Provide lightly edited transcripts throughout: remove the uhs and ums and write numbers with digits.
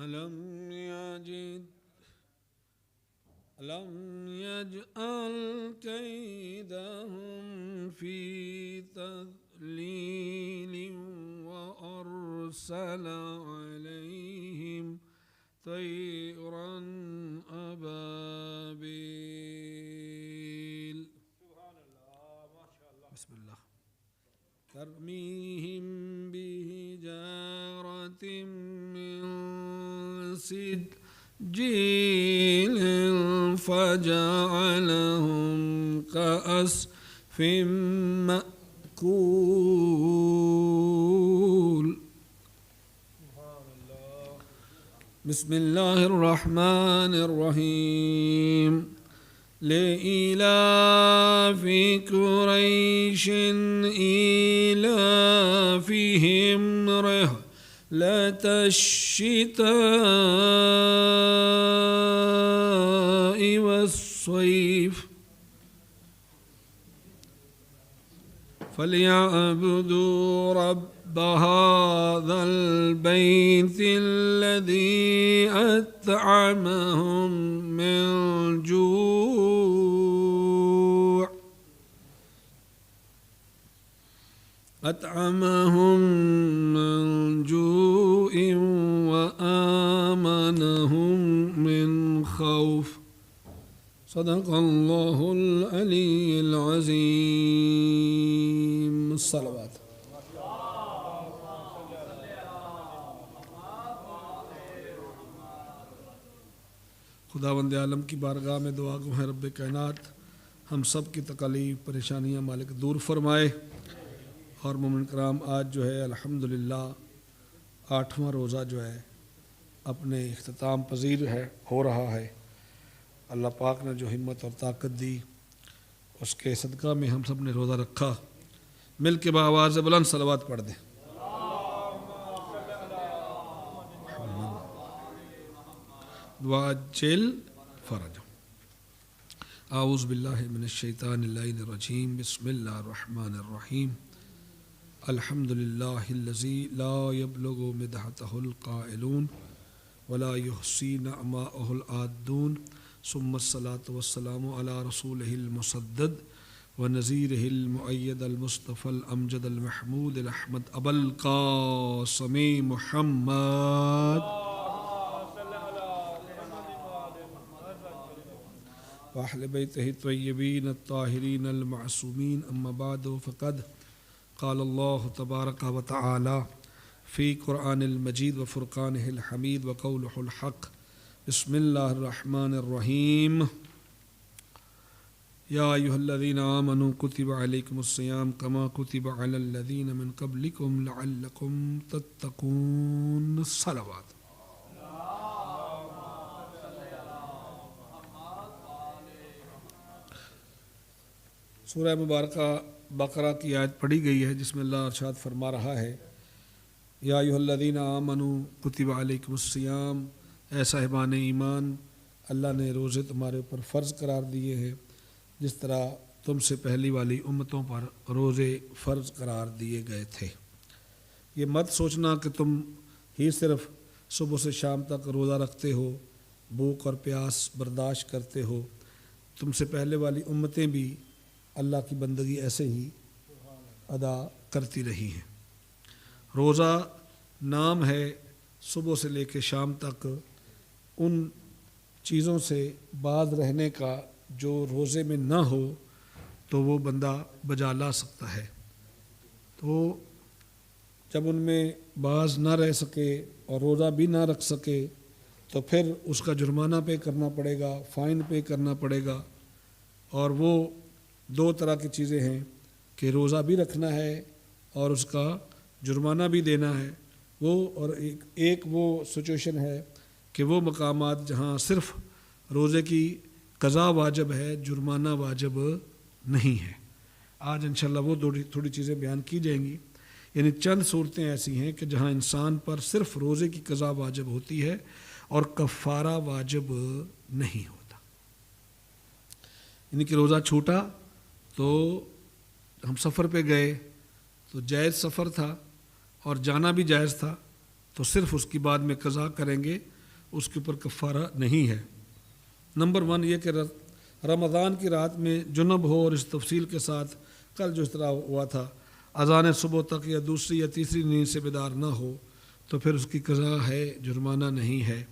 ألم يجعل كيدهم في تضليل وأرسل عليهم طيرا أبابيل بسم الله ترميهم بحجارة من سجيل فجعلهم كعصف مأكول بسم الله الرحمن الرحيم لإيلاف قريش إيلافهم رحلة الشتاء والصيف فليعبدوا رب هذا البيت الذي أطعمهم من جوع وآمنهم من خوف صدق الله العلي العظيم الصلوات خداوند عالم کی بارگاہ میں دعا گو ہے رب کائنات ہم سب کی تکالیف پریشانیاں مالک دور فرمائے اور مومن کرام آج جو ہے الحمدللہ 8واں روزہ جو ہے اپنے اختتام پذیر ہے ہو رہا ہے اللہ پاک نے جو ہمت اور طاقت دی اس کے صدقہ میں ہم سب نے روزہ رکھا مل کے بآواز بلند صلوات پڑھ دیں وعجل فرج اعوذ باللہ من الشیطان اللعین الرجیم بسم اللہ الرحمن الرحیم الحمد للہ الذی لا یبلغ مدحتہ القائلون ولا یحصی نعماءہ العادون ثم الصلاة والسلام علی رسولہ المسدد ونذیرہ المؤید المصطفى الامجد المحمود الاحمد ابو القاسم محمد وأهل بيته الطيبين الطاهرين المعصومين أما بعد فقد قال الله تبارك وتعالى في قرآن المجيد وفرقانه الحميد وقوله الحق بسم الله الرحمن الرحيم يا أيها الذين آمنوا كتب عليكم الصيام كما كتب على الذين من قبلكم لعلكم تتقون الصلوات سورہ مبارکہ بقرہ کی آیت پڑھی گئی ہے جس میں اللہ ارشاد فرما رہا ہے یا ایھا الذین آمنوا کتب علیکم الصیام اے صاحبان ایمان اللہ نے روزے تمہارے اوپر فرض قرار دیے ہیں جس طرح تم سے پہلی والی امتوں پر روزے فرض قرار دیے گئے تھے یہ مت سوچنا کہ تم ہی صرف صبح سے شام تک روزہ رکھتے ہو بھوک اور پیاس برداشت کرتے ہو تم سے پہلے والی امتیں بھی اللہ کی بندگی ایسے ہی ادا کرتی رہی ہیں روزہ نام ہے صبح سے لے کے شام تک ان چیزوں سے باز رہنے کا جو روزے میں نہ ہو تو وہ بندہ بجا لا سکتا ہے تو جب ان میں باز نہ رہ سکے اور روزہ بھی نہ رکھ سکے تو پھر اس کا جرمانہ پے کرنا پڑے گا فائن پے کرنا پڑے گا اور وہ دو طرح کی چیزیں ہیں کہ روزہ بھی رکھنا ہے اور اس کا جرمانہ بھی دینا ہے وہ اور ایک وہ سچویشن ہے کہ وہ مقامات جہاں صرف روزے کی قضا واجب ہے جرمانہ واجب نہیں ہے آج انشاءاللہ وہ تھوڑی چیزیں بیان کی جائیں گی یعنی چند صورتیں ایسی ہیں کہ جہاں انسان پر صرف روزے کی قضا واجب ہوتی ہے اور کفارہ واجب نہیں ہوتا یعنی کہ روزہ چھوٹا تو ہم سفر پہ گئے تو جائز سفر تھا اور جانا بھی جائز تھا تو صرف اس کی بعد میں قضا کریں گے اس کے اوپر کفارہ نہیں ہے۔ نمبر 1 یہ کہ رمضان کی رات میں جنب ہو، اور اس تفصیل کے ساتھ کل جو اس طرح ہوا تھا، اذان صبح تک یا دوسری یا تیسری نیند سے بیدار نہ ہو تو پھر اس کی قضا ہے، جرمانہ نہیں ہے۔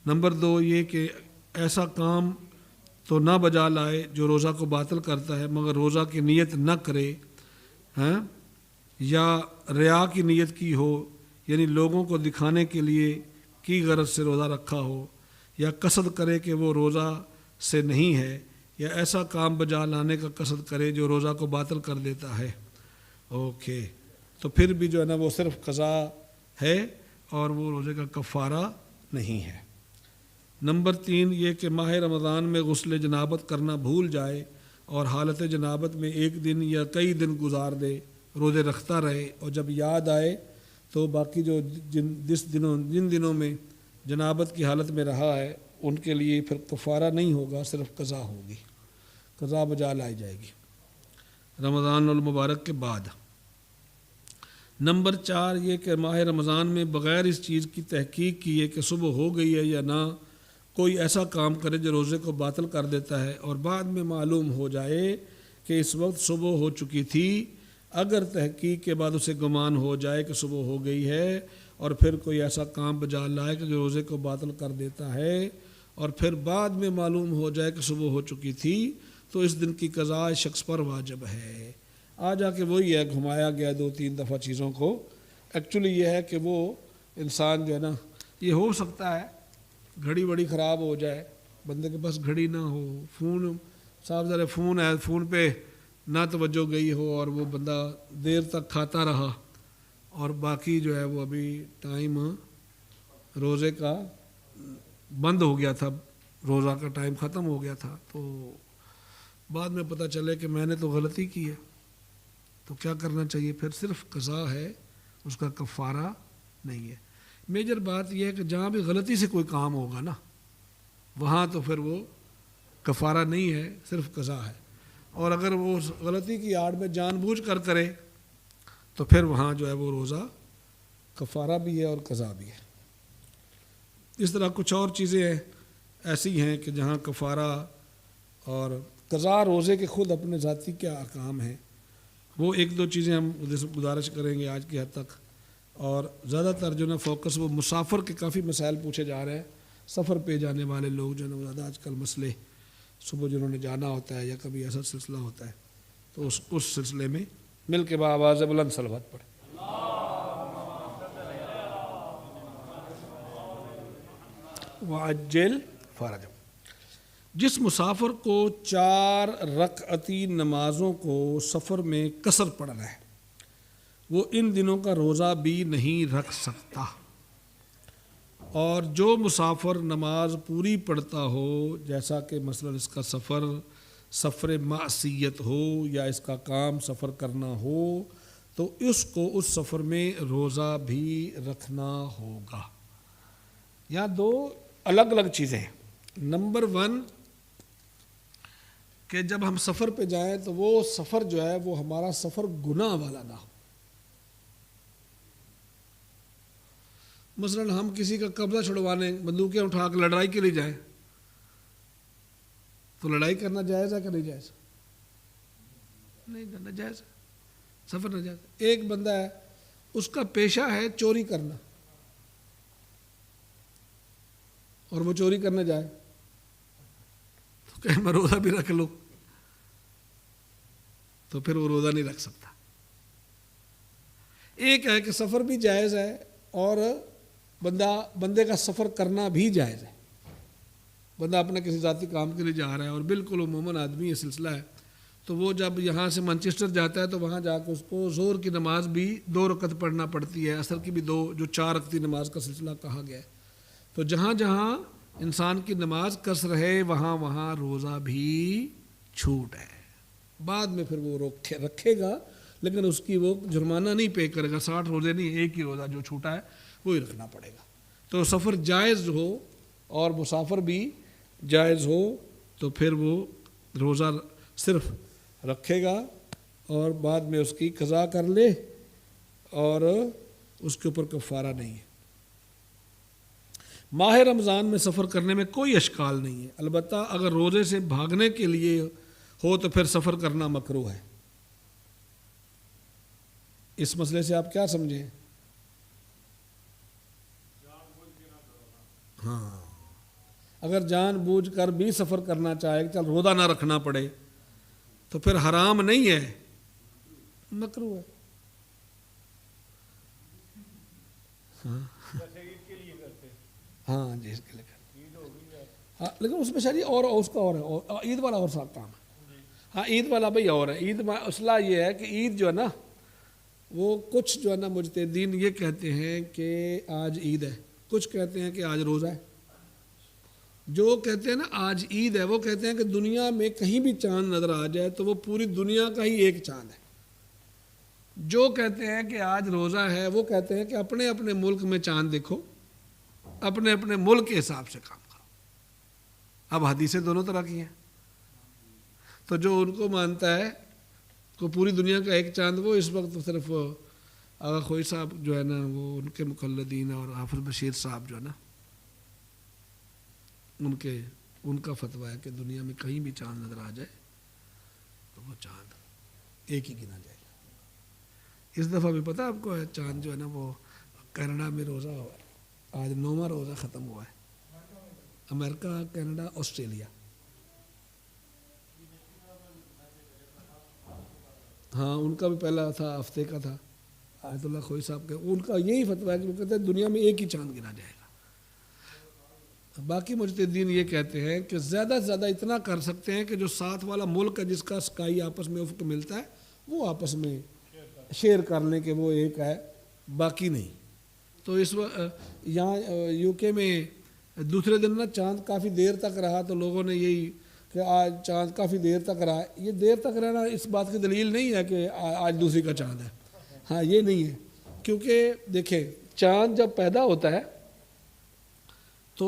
نمبر 2 یہ کہ ایسا کام تو نہ بجا لائے جو روزہ کو باطل کرتا ہے، مگر روزہ کی نیت نہ کرے، یا ریا کی نیت کی ہو، یعنی لوگوں کو دکھانے کے لیے کی غرض سے روزہ رکھا ہو، یا قصد کرے کہ وہ روزہ سے نہیں ہے، یا ایسا کام بجا لانے کا قصد کرے جو روزہ کو باطل کر دیتا ہے، اوکے، تو پھر بھی جو ہے نا وہ صرف قضا ہے اور وہ روزے کا کفارہ نہیں ہے۔ نمبر 3 یہ کہ ماہ رمضان میں غسل جنابت کرنا بھول جائے اور حالت جنابت میں ایک دن یا کئی دن گزار دے، روزے رکھتا رہے، اور جب یاد آئے تو باقی جو جن دنوں میں جنابت کی حالت میں رہا ہے ان کے لیے پھر کفارہ نہیں ہوگا، صرف قضا ہوگی، قضا بجا لائی جائے گی رمضان المبارک کے بعد۔ نمبر 4 یہ کہ ماہ رمضان میں بغیر اس چیز کی تحقیق کیے کہ صبح ہو گئی ہے یا نہ، کوئی ایسا کام کرے جو روزے کو باطل کر دیتا ہے، اور بعد میں معلوم ہو جائے کہ اس وقت صبح ہو چکی تھی، اگر تحقیق کے بعد اسے گمان ہو جائے کہ صبح ہو گئی ہے، اور پھر کوئی ایسا کام بجا لائے کہ جو روزے کو باطل کر دیتا ہے، اور پھر بعد میں معلوم ہو جائے کہ صبح ہو چکی تھی، تو اس دن کی قضا اس شخص پر واجب ہے۔ آ جا کے وہی ہے، گھمایا گیا 2-3 دفعہ چیزوں کو۔ ایکچولی یہ ہے کہ وہ انسان جو ہے نا، یہ ہو سکتا ہے گھڑی بڑی خراب ہو جائے، بندے کے پاس گھڑی نہ ہو، فون صاحب ذرا فون ہے، فون پہ نہ توجہ گئی ہو اور وہ بندہ دیر تک کھاتا رہا، اور باقی جو ہے وہ ابھی ٹائم روزے کا بند ہو گیا تھا، روزہ کا ٹائم ختم ہو گیا تھا، تو بعد میں پتہ چلے کہ میں نے تو غلطی کی ہے، تو کیا کرنا چاہیے؟ پھر صرف قضا ہے، اس کا کفارہ نہیں ہے۔ میجر بات یہ ہے کہ جہاں بھی غلطی سے کوئی کام ہوگا نا، وہاں تو پھر وہ کفارہ نہیں ہے، صرف قضا ہے، اور اگر وہ غلطی کی آڑ میں جان بوجھ کر کرے تو پھر وہاں جو ہے وہ روزہ کفارہ بھی ہے اور قضا بھی ہے۔ اس طرح کچھ اور چیزیں ایسی ہیں کہ جہاں کفارہ اور قضا روزے کے خود اپنے ذاتی کیا احکام ہیں، وہ 1-2 چیزیں ہم گزارش کریں گے آج کی حد تک، اور زیادہ تر جو نا فوکس وہ مسافر کے کافی مسائل پوچھے جا رہے ہیں، سفر پہ جانے والے لوگ جو نا زیادہ آج کل مسئلے، صبح جنہوں نے جانا ہوتا ہے یا کبھی ایسا سلسلہ ہوتا ہے، تو اس سلسلے میں مل کے بآواز بلند صلوات پڑھیں۔ وعجل فرجہ، جس مسافر کو 4 رکعتی نمازوں کو سفر میں قصر پڑ رہا ہے وہ ان دنوں کا روزہ بھی نہیں رکھ سکتا، اور جو مسافر نماز پوری پڑھتا ہو، جیسا کہ مثلا اس کا سفر معصیت ہو یا اس کا کام سفر کرنا ہو، تو اس کو اس سفر میں روزہ بھی رکھنا ہوگا۔ یہاں 2 الگ الگ چیزیں ہیں۔ نمبر 1 کہ جب ہم سفر پہ جائیں تو وہ سفر جو ہے وہ ہمارا سفر گناہ والا نہ ہو۔ مثلا ہم کسی کا قبضہ چھڑوانے بندوقیں اٹھا کے لڑائی کے لیے جائیں تو لڑائی کرنا جائز ہے کہ نہیں جائز؟ نہیں کرنا جائز، سفر نہ جائز۔ ایک بندہ ہے اس کا پیشہ ہے چوری کرنا، اور وہ چوری کرنے جائے تو کہ میں روزہ بھی رکھ لوں، تو پھر وہ روزہ نہیں رکھ سکتا۔ ایک ہے کہ سفر بھی جائز ہے اور بندے کا سفر کرنا بھی جائز ہے، بندہ اپنے کسی ذاتی کام کے لیے جا رہا ہے اور بالکل عموماً آدمی یہ سلسلہ ہے، تو وہ جب یہاں سے مانچسٹر جاتا ہے تو وہاں جا کے اس کو ظہر کی نماز بھی 2 رکعت پڑھنا پڑتی ہے، عصر کی بھی 2، جو 4 رکعتی نماز کا سلسلہ کہا گیا ہے۔ تو جہاں جہاں انسان کی نماز قصر ہے وہاں وہاں روزہ بھی چھوٹ ہے، بعد میں پھر وہ رکھے گا، لیکن اس کی وہ جرمانہ نہیں پے کرے گا، 60 روزے نہیں، ایک ہی روزہ جو چھوٹا ہے وہی رکھنا پڑے گا۔ تو سفر جائز ہو اور مسافر بھی جائز ہو تو پھر وہ روزہ صرف رکھے گا اور بعد میں اس کی قضا کر لے، اور اس کے اوپر کفارہ نہیں ہے۔ ماہ رمضان میں سفر کرنے میں کوئی اشکال نہیں ہے، البتہ اگر روزے سے بھاگنے کے لیے ہو تو پھر سفر کرنا مکروہ ہے۔ اس مسئلے سے آپ کیا سمجھیں؟ ہاں، اگر جان بوجھ کر بھی سفر کرنا چاہے کہ چل روزہ نہ رکھنا پڑے تو پھر حرام نہیں ہے، مکروہ ہے۔ ہاں جی، اس کے لیے ہاں، لیکن اس میں شاید اور اس کا اور ہے، عید والا اور ساتھ کام ہے۔ ہاں عید والا بھائی اور ہے، عید اصلاح یہ ہے کہ عید جو ہے نا وہ کچھ جو ہے نا مجتہدین یہ کہتے ہیں کہ آج عید ہے، کچھ کہتے ہیں کہ آج روزہ ہے۔ جو کہتے ہیں نا آج عید ہے وہ کہتے ہیں کہ دنیا میں کہیں بھی چاند نظر آ جائے تو وہ پوری دنیا کا ہی ایک چاند ہے۔ جو کہتے ہیں کہ آج روزہ ہے وہ کہتے ہیں کہ اپنے اپنے ملک میں چاند دیکھو، اپنے اپنے ملک کے حساب سے کام کرو۔ اب حدیثیں دونوں طرح کی ہیں، تو جو ان کو مانتا ہے کہ پوری دنیا کا ایک چاند، وہ اس وقت صرف آغا خوئی صاحب جو ہے نا وہ ان کے مقلدین اور حافظ بشیر صاحب جو ہے نا ان کا فتویٰ ہے کہ دنیا میں کہیں بھی چاند نظر آ جائے تو وہ چاند ایک ہی گنا جائے گا۔ اس دفعہ بھی پتہ آپ کو ہے چاند جو ہے نا وہ کینیڈا میں روزہ ہوا ہے، آج 9واں روزہ ختم ہوا ہے، امریکہ، کینیڈا، آسٹریلیا۔ ہاں ان کا بھی پہلا تھا، ہفتے کا تھا، آیت اللہ خوئی صاحب کے، ان کا یہی فتویٰ ہے کہ وہ کہتے ہیں دنیا میں ایک ہی چاند گنا جائے گا۔ باقی مجتہدین یہ کہتے ہیں کہ زیادہ سے زیادہ اتنا کر سکتے ہیں کہ جو ساتھ والا ملک ہے جس کا سکائی آپس میں افق ملتا ہے وہ آپس میں شیئر کر لیں کہ وہ ایک ہے، باقی نہیں۔ تو اس وقت یہاں یو کے میں دوسرے دن نا چاند کافی دیر تک رہا، تو لوگوں نے یہی کہ آج چاند کافی دیر تک رہا، یہ دیر تک رہنا اس بات کی دلیل نہیں ہے کہ آج دوسری کا چاند ہے، ہاں یہ نہیں ہے، کیونکہ دیکھیں چاند جب پیدا ہوتا ہے تو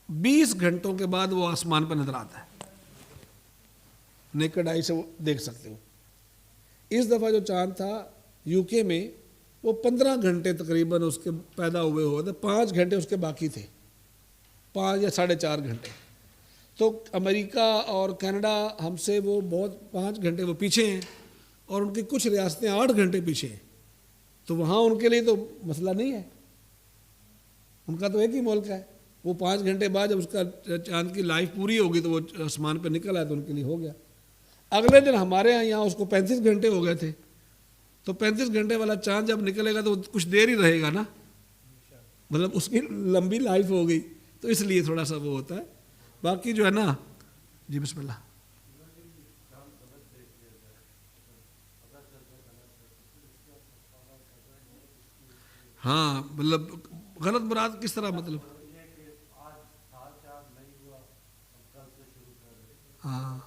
20 گھنٹوں کے بعد وہ آسمان پہ نظر آتا ہے، نیکڈ آئی سے وہ دیکھ سکتے ہو۔ اس دفعہ جو چاند تھا یو کے میں وہ 15 گھنٹے تقریباً اس کے پیدا ہوئے ہوئے تھے، 5 گھنٹے اس کے باقی تھے، 5 یا 4.5 گھنٹے۔ تو امریکہ اور کینیڈا ہم سے وہ بہت 5 گھنٹے وہ پیچھے ہیں، اور ان کی کچھ ریاستیں 8 گھنٹے پیچھے ہیں، تو وہاں ان کے لیے تو مسئلہ نہیں ہے، ان کا تو ایک ہی ملک ہے۔ وہ 5 گھنٹے بعد جب اس کا چاند کی لائف پوری ہوگی تو وہ آسمان پہ نکل آیا تو ان کے لیے ہو گیا۔ اگلے دن ہمارے یہاں اس کو 35 گھنٹے ہو گئے تھے، تو 35 گھنٹے والا چاند جب نکلے گا تو کچھ دیر ہی رہے گا نا، مطلب اس کی لمبی لائف ہو گئی، تو اس لیے تھوڑا سا وہ ہوتا ہے۔ باقی جو ہے نا جی بسم اللہ۔ ہاں مطلب غلط مراد کس طرح، مطلب ہاں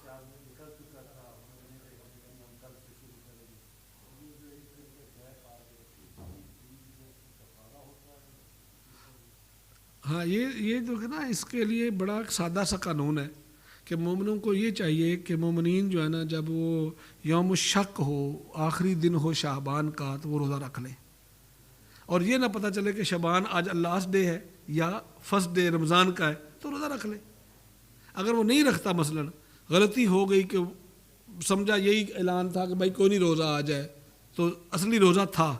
ہاں یہ جو ہے نا اس کے لیے بڑا سادہ سا قانون ہے کہ مومنوں کو یہ چاہیے کہ مومنین جو ہے نا جب وہ یوم الشک ہو، آخری دن ہو شعبان کا، تو وہ روزہ رکھ لیں، اور یہ نہ پتہ چلے کہ شعبان آج لاسٹ ڈے ہے یا فرسٹ ڈے رمضان کا ہے تو روزہ رکھ لیں۔ اگر وہ نہیں رکھتا، مثلا غلطی ہو گئی کہ سمجھا یہی اعلان تھا کہ بھائی کوئی نہیں روزہ آ جائے، تو اصلی روزہ تھا،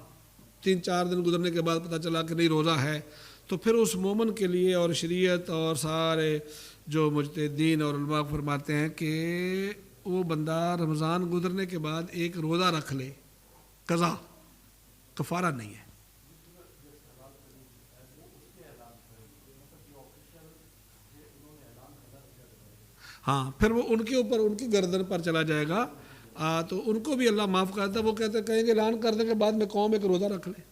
3-4 دن گزرنے کے بعد پتہ چلا کہ نہیں روزہ ہے، تو پھر اس مومن کے لیے اور شریعت اور سارے جو مجتہدین اور علماء فرماتے ہیں کہ وہ بندہ رمضان گزرنے کے بعد ایک روزہ رکھ لے، قضا، کفارہ نہیں ہے۔ ہاں پھر وہ ان کے اوپر، ان کی گردن پر چلا جائے گا، تو ان کو بھی اللہ معاف کرتا ہے۔ وہ کہیں گے اعلان کرنے کے بعد میں قوم ایک روزہ رکھ لے۔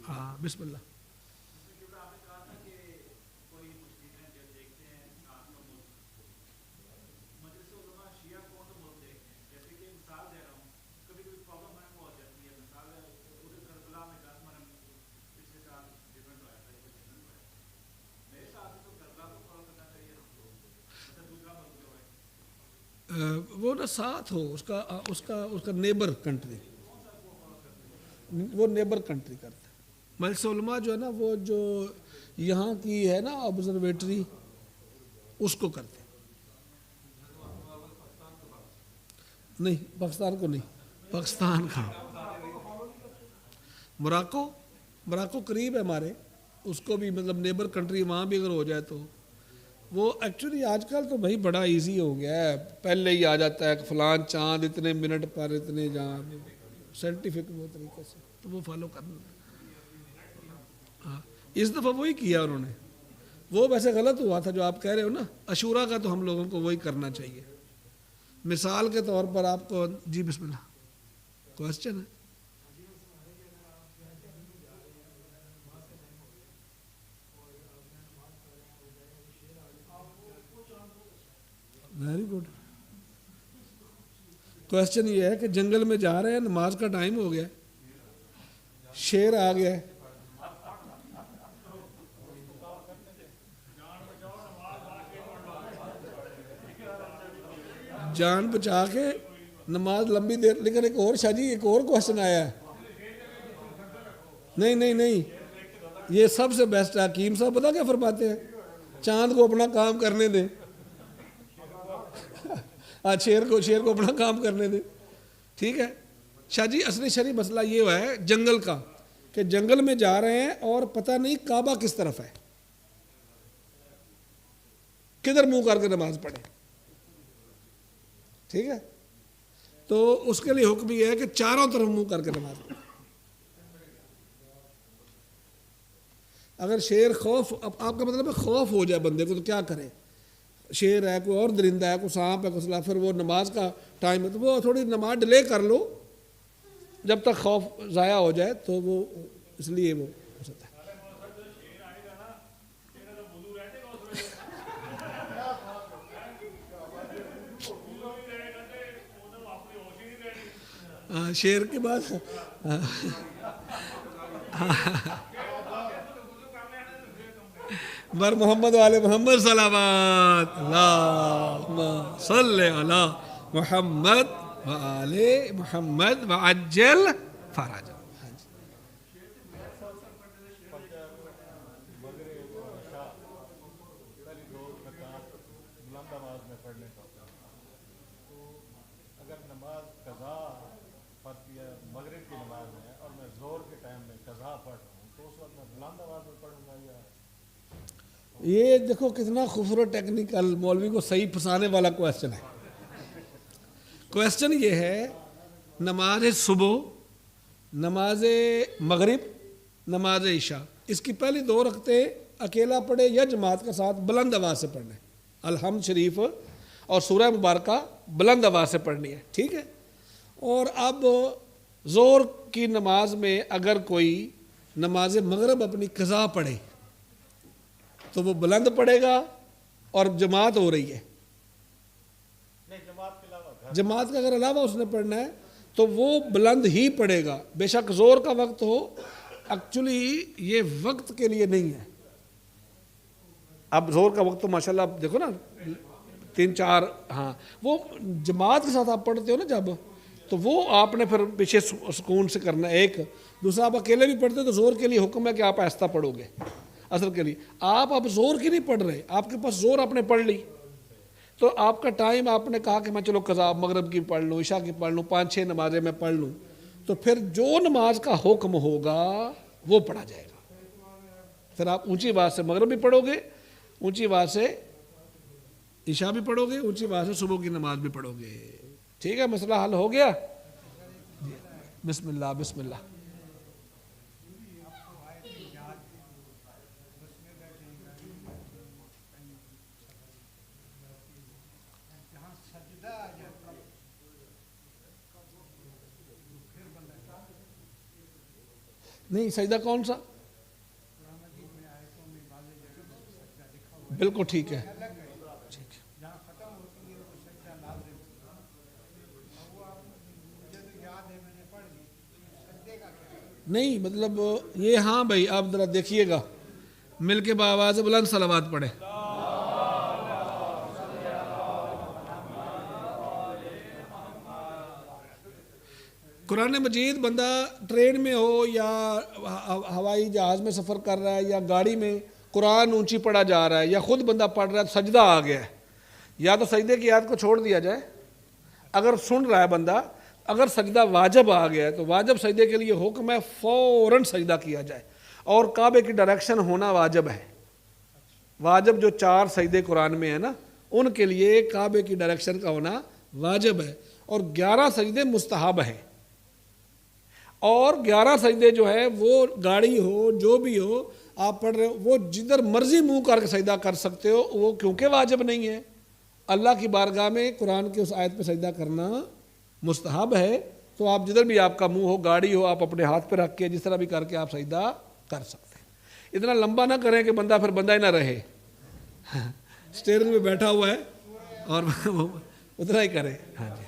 ہاں بسم اللہ۔ وہ نا ساتھ ہو اس کا نیبر کنٹری، وہ نیبر کنٹری کرتا ہے۔ مجلس علماء جو ہے نا وہ جو یہاں کی ہے نا آبزرویٹری اس کو کرتے ہیں. نہیں پاکستان کو نہیں, پاکستان کا موراکو قریب ہے ہمارے, اس کو بھی مطلب نیبر کنٹری, وہاں بھی اگر ہو جائے تو وہ ایکچولی آج کل تو بھائی بڑا ایزی ہو گیا ہے, پہلے ہی آ جاتا ہے کہ فلان چاند اتنے منٹ پر اتنے جہاں, سائنٹیفک وہ طریقے سے تو وہ فالو کرنا. ہاں اس دفعہ وہی کیا انہوں نے, وہ ویسے غلط ہوا تھا جو آپ کہہ رہے ہو نا, عاشورہ کا تو ہم لوگوں کو وہی کرنا چاہیے. مثال کے طور پر آپ کو, جی بسم اللہ, کوشچن ہے. Very good. کوشچن یہ ہے کہ جنگل میں جا رہے ہیں, نماز کا ٹائم ہو گیا, شیر آ گیا ہے, جان بچا کے نماز لمبی دیر. لیکن ایک اور شاہ جی ایک اور کوشچن آیا ہے. نہیں یہ سب سے بیسٹ ہے. حکیم صاحب پتہ کیا فرماتے ہیں, چاند کو اپنا کام کرنے دیں, شیر کو اپنا کام کرنے دیں. ٹھیک ہے شاہ جی, اصلی شرعی مسئلہ یہ ہوا ہے جنگل کا کہ جنگل میں جا رہے ہیں اور پتہ نہیں کعبہ کس طرف ہے, کدھر منہ کر کے نماز پڑھے. ٹھیک ہے, تو اس کے لیے حکم یہ ہے کہ چاروں طرف منہ کر کے نماز پڑھے. اگر شیر خوف, اب آپ کا مطلب ہے خوف ہو جائے بندے کو تو کیا کرے, شیر ہے, کوئی اور درندہ ہے, کوئی سانپ ہے, کوئی, پھر وہ نماز کا ٹائم ہے تو وہ تھوڑی نماز ڈیلے کر لو جب تک خوف ضائع ہو جائے, تو وہ اس لیے وہ ہو سکتا ہے. شیر کے بعد بر محمد والے محمد صلوات اللہم صلی علی محمد وآل محمد وعجل فرج. یہ دیکھو کتنا خوبصورت ٹیکنیکل, مولوی کو صحیح پھنسانے والا کویسچن ہے. کویسچن یہ ہے, نماز صبح, نماز مغرب, نماز عشاء, اس کی پہلی 2 رکعتیں اکیلا پڑھے یا جماعت کے ساتھ بلند آواز سے پڑھنا ہے. الحمد شریف اور سورہ مبارکہ بلند آواز سے پڑھنی ہے. ٹھیک ہے, اور اب ظہر کی نماز میں اگر کوئی نماز مغرب اپنی قضا پڑھے تو وہ بلند پڑھے گا, اور جماعت ہو رہی ہے, جماعت کا اگر علاوہ اس نے پڑھنا ہے تو وہ بلند ہی پڑھے گا, بے شک زور کا وقت ہو. ایکچولی یہ وقت کے لیے نہیں ہے. اب زور کا وقت تو ماشاءاللہ آپ دیکھو نا 3-4, ہاں وہ جماعت کے ساتھ آپ پڑھتے ہو نا جب, تو وہ آپ نے پھر پیچھے سکون سے کرنا ہے. ایک دوسرا, آپ اکیلے بھی پڑھتے تو زور کے لیے حکم ہے کہ آپ آہستہ پڑھو گے. اصل کے لیے آپ اب زور کی نہیں پڑھ رہے, آپ کے پاس زور آپ نے پڑھ لی, تو آپ کا ٹائم آپ نے کہا کہ میں چلو قضا مغرب کی پڑھ لوں, عشاء کی پڑھ لوں, 5-6 نمازیں میں پڑھ لوں, تو پھر جو نماز کا حکم ہوگا وہ پڑھا جائے گا. پھر آپ اونچی آواز سے مغرب بھی پڑھو گے, اونچی آواز سے عشاء بھی پڑھو گے, اونچی آواز سے صبح کی نماز بھی پڑھو گے. ٹھیک ہے, مسئلہ حل ہو گیا. بسم اللہ بسم اللہ. نہیں سجدہ کون سا, بالکل ٹھیک ہے. نہیں مطلب یہ, ہاں بھائی آپ ذرا دیکھیے گا, مل کے بآواز بلند صلوات پڑھیں. قرآن مجید بندہ ٹرین میں ہو یا ہوائی جہاز میں سفر کر رہا ہے یا گاڑی میں قرآن اونچی پڑھا جا رہا ہے یا خود بندہ پڑھ رہا ہے تو سجدہ آ گیا ہے، یا تو سجدے کی آیت کو چھوڑ دیا جائے، اگر سن رہا ہے بندہ، اگر سجدہ واجب آ گیا ہے تو واجب سجدے کے لیے حکم ہے فوراً سجدہ کیا جائے، اور کعبے کی ڈائریکشن ہونا واجب ہے۔ واجب جو 4 سجدے قرآن میں ہے نا، ان کے لیے کعبے کی ڈائریکشن کا ہونا واجب ہے، اور 11 سجدے مستحب ہیں، اور 11 سجدے جو ہے وہ گاڑی ہو جو بھی ہو آپ پڑھ رہے ہو وہ جدھر مرضی منہ کر کے سجدہ کر سکتے ہو، وہ کیونکہ واجب نہیں ہے۔ اللہ کی بارگاہ میں قرآن کی اس آیت پہ سجدہ کرنا مستحب ہے، تو آپ جدھر بھی آپ کا منہ ہو، گاڑی ہو، آپ اپنے ہاتھ پہ رکھ کے جس طرح بھی کر کے آپ سجدہ کر سکتے ہیں۔ اتنا لمبا نہ کریں کہ بندہ پھر بندہ ہی نہ رہے، اسٹیئرنگ میں بیٹھا ہوا ہے اور اتنا ہی کرے۔ ہاں جی،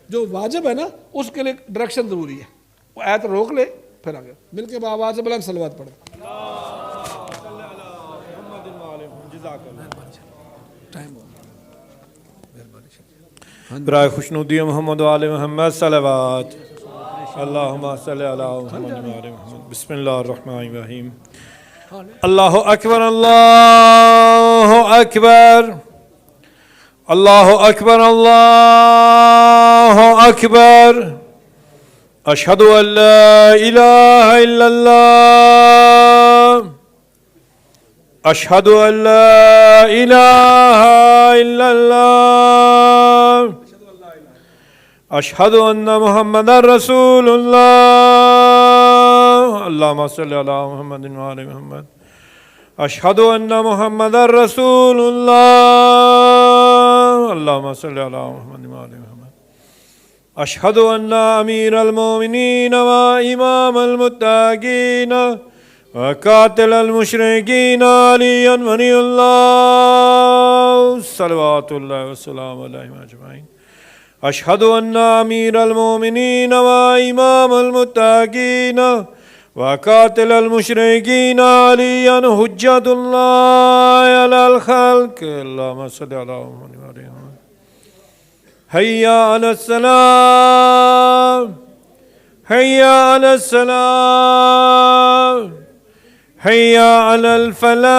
جو واجب ہے نا اس کے لیے ڈائریکشن ضروری ہے، وہ آیت روک لے پھر آگے مل کے آواز سے بلند صلوات پڑھے۔ ٹائم ہو برائے خوشنودی محمد و آل محمد صلوات، اللہم صلی علی محمد و آل محمد۔ بسم اللہ الرحمن الرحیم۔ اللہ اکبر، اللہ اکبر، اللہ اکبر، اللہ اکبر، اشہد ان لا الہ الا اللہ، اشہد ان لا الہ الا اللہ، اشہد ان محمد رسول اللہ، اللہم صلی علی محمد و آل محمد، اشہد ان محمد رسول اللہ، اللہم صلی علی محمد و آل محمد، اشہد ان امیر المومنین و امام المتقین وقاتل المشرکین علی ولی اللہ صلوات اللہ وسلام علیہ اجمعین، اشہد ان امیر المومنین و امام المتقین وقاتل المشرکین علی حجت اللہ علی الخلق، اللہم صلی علی محمد و آل محمد، حی علی الصلاۃ، حی علی الصلاۃ، حی علی الفلاح،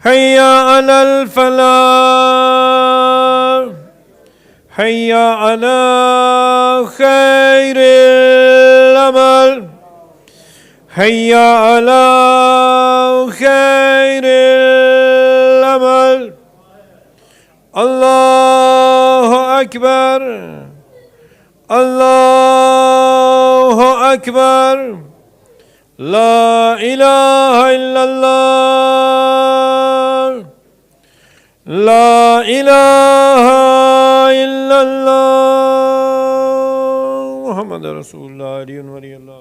حی علی الفلاح، حی علی خیر العمل، حی علی خیر العمل، اللہ اکبر، اللہ اکبر، لا الہ الا اللہ، لا الہ الا اللہ، محمد رسول اللہ علیہ ولی اللہ۔